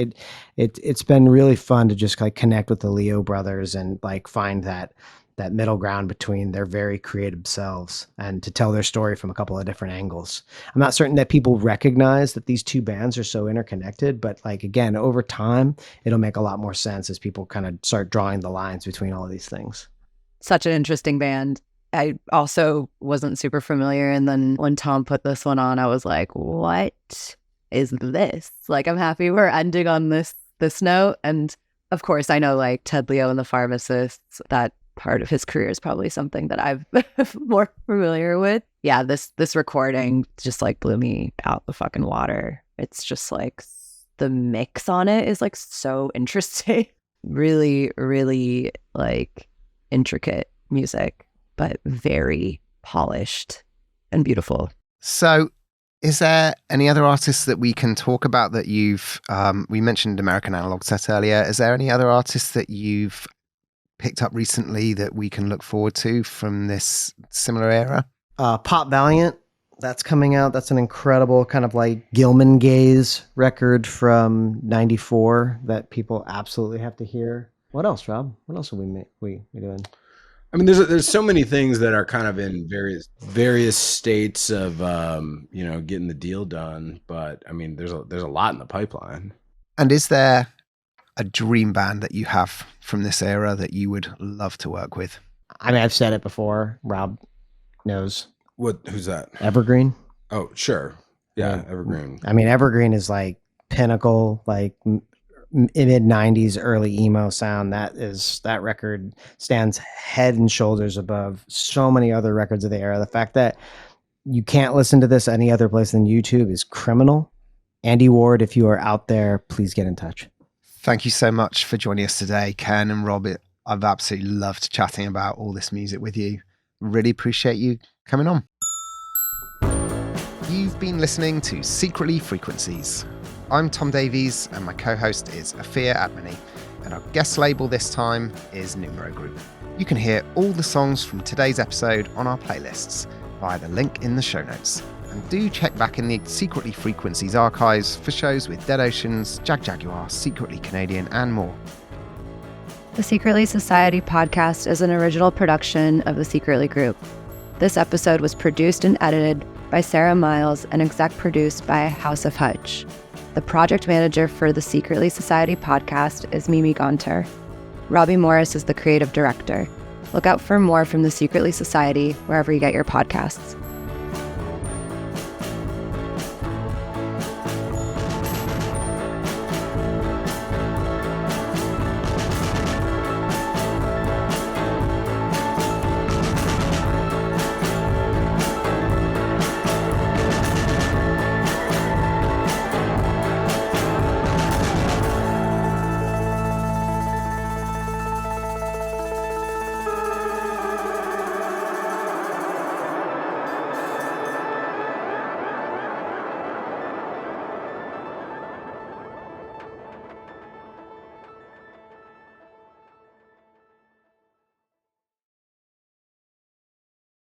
it's been really fun to just like connect with the Leo brothers and like find that middle ground between their very creative selves and to tell their story from a couple of different angles. I'm not certain that people recognize that these two bands are so interconnected, but like, again, over time, it'll make a lot more sense as people kind of start drawing the lines between all of these things. Such an interesting band. I also wasn't super familiar. And then when Tom put this one on, I was like, what is this? Like, I'm happy we're ending on this note. And of course, I know like Ted Leo and the Pharmacists, that part of his career is probably something that I've more familiar with. Yeah, this recording just like blew me out the fucking water. It's just like the mix on it is like so interesting. Really, really like intricate music, but very polished and beautiful. So is there any other artists that we can talk about that you've, we mentioned American Analog Set earlier. Is there any other artists that you've picked up recently that we can look forward to from this similar era? Pop Valiant, that's coming out. That's an incredible kind of like Gilman Gaze record from '94 that people absolutely have to hear. What else, Rob? What else are we doing? I mean, there's so many things that are kind of in various states of getting the deal done, but I mean, there's a lot in the pipeline. And is there a dream band that you have from this era that you would love to work with? I mean, I've said it before. Rob knows. Who's that? Evergreen. Oh, sure. Yeah, Evergreen. I mean, Evergreen is like pinnacle, like mid 90s, early emo sound. That record stands head and shoulders above so many other records of the era. The fact that you can't listen to this any other place than YouTube is criminal. Andy Ward, if you are out there, please get in touch. Thank you so much for joining us today, Ken and Rob. I've absolutely loved chatting about all this music with you. Really appreciate you coming on. You've been listening to Secretly Frequencies. I'm Tom Davies and my co-host is Ophir Admony, and our guest label this time is Numero Group. You can hear all the songs from today's episode on our playlists via the link in the show notes. And do check back in the Secretly Frequencies archives for shows with Dead Oceans, Jaguar, Secretly Canadian, and more. The Secretly Society podcast is an original production of the Secretly Group. This episode was produced and edited by Sarah Miles and exec produced by House of Hutch. The project manager for the Secretly Society podcast is Mimi Gonter. Robbie Morris is the creative director. Look out for more from the Secretly Society wherever you get your podcasts.